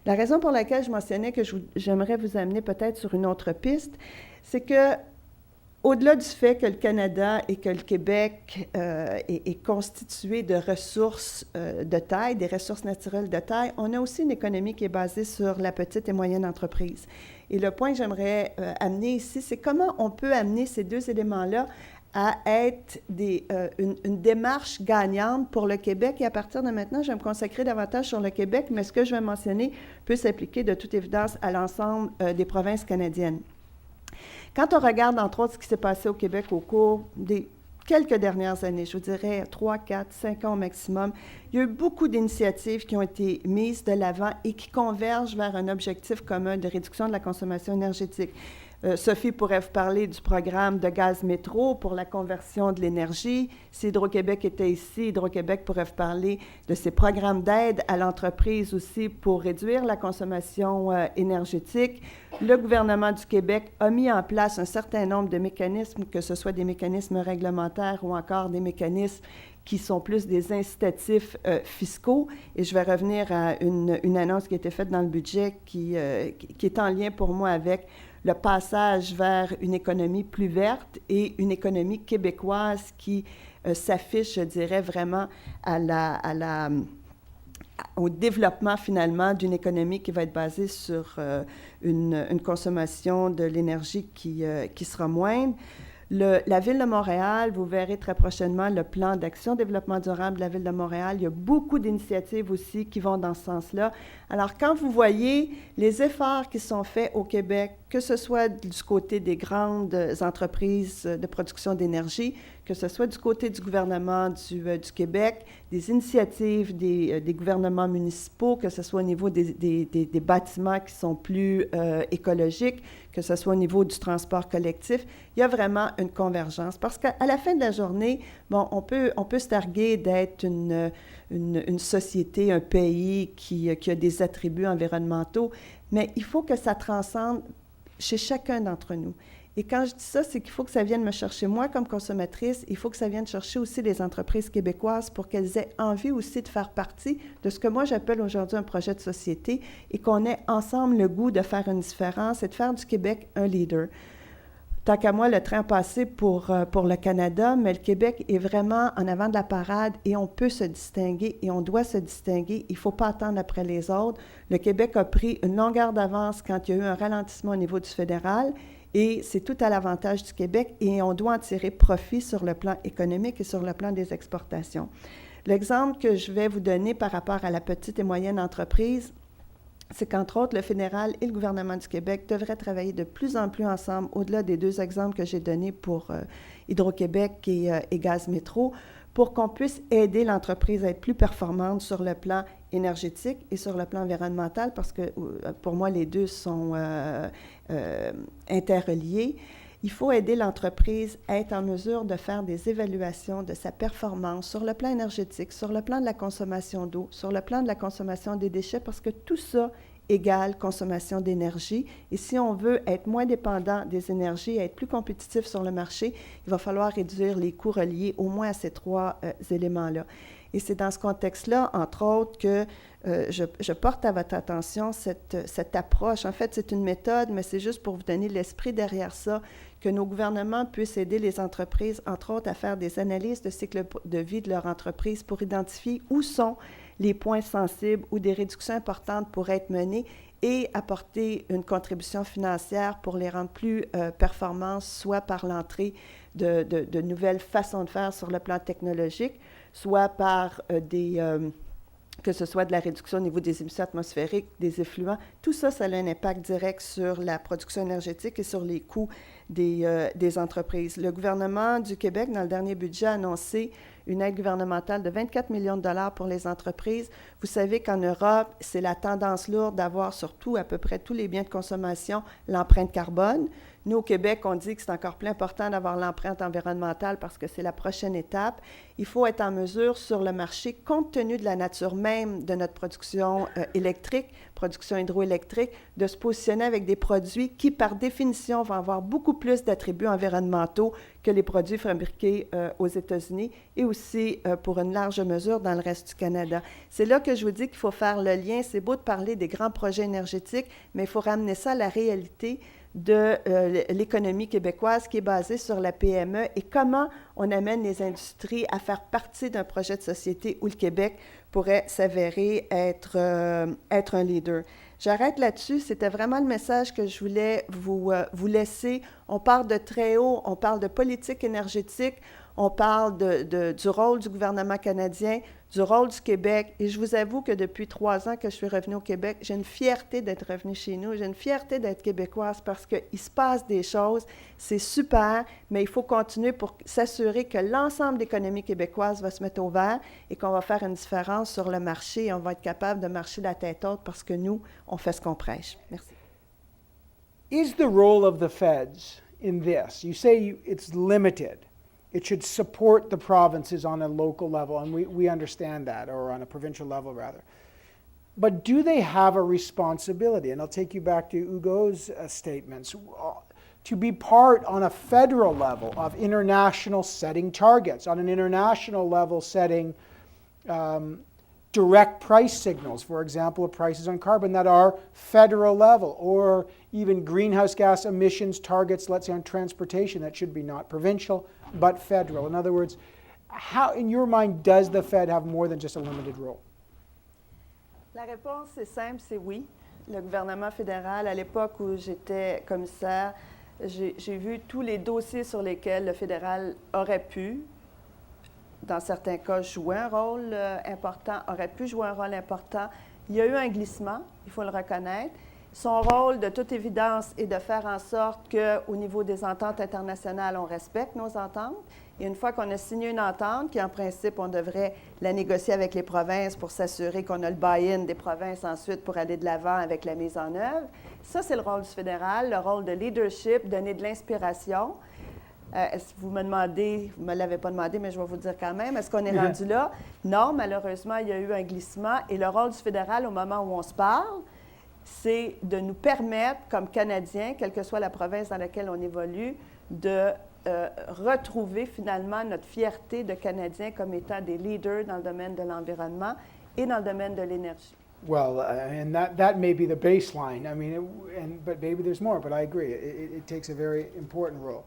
La raison pour laquelle je mentionnais que j'aimerais vous amener peut-être sur une autre piste, c'est que au-delà du fait que le Canada et que le Québec est constitué de ressources de taille, des ressources naturelles de taille, on a aussi une économie qui est basée sur la petite et moyenne entreprise. Et le point que j'aimerais amener ici, c'est comment on peut amener ces deux éléments-là à être une démarche gagnante pour le Québec. Et à partir de maintenant, je vais me consacrer davantage sur le Québec, mais ce que je vais mentionner peut s'appliquer de toute évidence à l'ensemble des provinces canadiennes. Quand on regarde, entre autres, ce qui s'est passé au Québec au cours des quelques dernières années, je vous dirais 3, 4, 5 ans au maximum, il y a eu beaucoup d'initiatives qui ont été mises de l'avant et qui convergent vers un objectif commun de réduction de la consommation énergétique. Sophie pourrait vous parler du programme de gaz métro pour la conversion de l'énergie. Si Hydro-Québec était ici, Hydro-Québec pourrait vous parler de ses programmes d'aide à l'entreprise aussi pour réduire la consommation énergétique. Le gouvernement du Québec a mis en place un certain nombre de mécanismes, que ce soit des mécanismes réglementaires ou encore des mécanismes qui sont plus des incitatifs fiscaux. Et je vais revenir à une annonce qui a été faite dans le budget qui est en lien pour moi avec le passage vers une économie plus verte et une économie québécoise qui s'affiche, je dirais, vraiment au développement finalement d'une économie qui va être basée sur une consommation de l'énergie qui sera moindre. La Ville de Montréal, vous verrez très prochainement le plan d'action développement durable de la Ville de Montréal. Il y a beaucoup d'initiatives aussi qui vont dans ce sens-là. Alors, quand vous voyez les efforts qui sont faits au Québec, que ce soit du côté des grandes entreprises de production d'énergie, que ce soit du côté du gouvernement du Québec, des initiatives des gouvernements municipaux, que ce soit au niveau des bâtiments qui sont plus écologiques, que ce soit au niveau du transport collectif, il y a vraiment une convergence. Parce qu'à la fin de la journée, bon, on peut se targuer d'être une société, un pays qui a des attributs environnementaux, mais il faut que ça transcende chez chacun d'entre nous. Et quand je dis ça, c'est qu'il faut que ça vienne me chercher moi comme consommatrice, il faut que ça vienne chercher aussi les entreprises québécoises pour qu'elles aient envie aussi de faire partie de ce que moi j'appelle aujourd'hui un projet de société et qu'on ait ensemble le goût de faire une différence et de faire du Québec un leader. Tant qu'à moi, le train a passé pour le Canada, mais le Québec est vraiment en avant de la parade et on peut se distinguer et on doit se distinguer. Il ne faut pas attendre après les autres. Le Québec a pris une longueur d'avance quand il y a eu un ralentissement au niveau du fédéral et c'est tout à l'avantage du Québec et on doit en tirer profit sur le plan économique et sur le plan des exportations. L'exemple que je vais vous donner par rapport à la petite et moyenne entreprise, c'est qu'entre autres, le fédéral et le gouvernement du Québec devraient travailler de plus en plus ensemble, au-delà des deux exemples que j'ai donnés pour Hydro-Québec et Gaz Métro, pour qu'on puisse aider l'entreprise à être plus performante sur le plan énergétique et sur le plan environnemental, parce que pour moi, les deux sont interreliés. Il faut aider l'entreprise à être en mesure de faire des évaluations de sa performance sur le plan énergétique, sur le plan de la consommation d'eau, sur le plan de la consommation des déchets, parce que tout ça égale consommation d'énergie. Et si on veut être moins dépendant des énergies et être plus compétitif sur le marché, il va falloir réduire les coûts reliés au moins à ces trois éléments-là. Et c'est dans ce contexte-là, entre autres, que je porte à votre attention cette approche. En fait, c'est une méthode, mais c'est juste pour vous donner l'esprit derrière ça, que nos gouvernements puissent aider les entreprises, entre autres, à faire des analyses de cycle de vie de leur entreprise pour identifier où sont les points sensibles où des réductions importantes pourraient être menées et apporter une contribution financière pour les rendre plus performants, soit par l'entrée de nouvelles façons de faire sur le plan technologique, soit par que ce soit de la réduction au niveau des émissions atmosphériques, des effluents. Tout ça, ça a un impact direct sur la production énergétique et sur les coûts des entreprises. Le gouvernement du Québec, dans le dernier budget, a annoncé une aide gouvernementale de 24 millions de dollars pour les entreprises. Vous savez qu'en Europe, c'est la tendance lourde d'avoir surtout à peu près tous les biens de consommation l'empreinte carbone. Nous, au Québec, on dit que c'est encore plus important d'avoir l'empreinte environnementale parce que c'est la prochaine étape. Il faut être en mesure sur le marché, compte tenu de la nature même de notre production électrique, production hydroélectrique, de se positionner avec des produits qui, par définition, vont avoir beaucoup plus d'attributs environnementaux que les produits fabriqués aux États-Unis et aussi pour une large mesure dans le reste du Canada. C'est là que je vous dis qu'il faut faire le lien. C'est beau de parler des grands projets énergétiques, mais il faut ramener ça à la réalité de l'économie québécoise qui est basée sur la PME et comment on amène les industries à faire partie d'un projet de société où le Québec pourrait s'avérer être un leader. J'arrête là-dessus. C'était vraiment le message que je voulais vous laisser. On parle de très haut, on parle de politique énergétique, on parle du rôle du gouvernement canadien, du rôle du Québec. Et je vous avoue que depuis 3 ans que je suis revenue au Québec, j'ai une fierté d'être revenue chez nous, j'ai une fierté d'être québécoise parce qu'il se passe des choses, c'est super, mais il faut continuer pour s'assurer que l'ensemble de l'économie québécoise va se mettre au vert et qu'on va faire une différence sur le marché et on va être capable de marcher la tête haute parce que nous, on fait ce qu'on prêche. Merci. Is the role of the feds in this? You say it's limited. It should support the provinces on a local level, and we understand that, or on a provincial level, rather. But do they have a responsibility? And I'll take you back to Hugo's statements. To be part on a federal level of international setting targets, on an international level setting direct price signals, for example, of prices on carbon that are federal level, or even greenhouse gas emissions targets, let's say on transportation, that should be not provincial, but federal. In other words, how, in your mind, does the Fed have more than just a limited role? La réponse est simple, c'est oui. Le gouvernement fédéral, à l'époque où j'étais commissaire, j'ai vu tous les dossiers sur lesquels le fédéral aurait pu, dans certains cas, jouer un rôle important, aurait pu jouer un rôle important. Il y a eu un glissement, il faut le reconnaître. Son rôle, de toute évidence, est de faire en sorte qu'au niveau des ententes internationales, on respecte nos ententes. Et une fois qu'on a signé une entente, qui en principe, on devrait la négocier avec les provinces pour s'assurer qu'on a le buy-in des provinces ensuite pour aller de l'avant avec la mise en œuvre. Ça, c'est le rôle du fédéral, le rôle de leadership, donner de l'inspiration. Est-ce que vous me demandez, vous ne me l'avez pas demandé, mais je vais vous dire quand même, est-ce qu'on est rendu là? Non, malheureusement, il y a eu un glissement. Et le rôle du fédéral, au moment où on se parle, c'est de nous permettre, comme Canadiens, quelle que soit la province dans laquelle on évolue, de retrouver finalement notre fierté de Canadiens comme étant des leaders dans le domaine de l'environnement et dans le domaine de l'énergie. Well, and that may be the baseline. I mean, but maybe there's more, but I agree. It takes a very important role.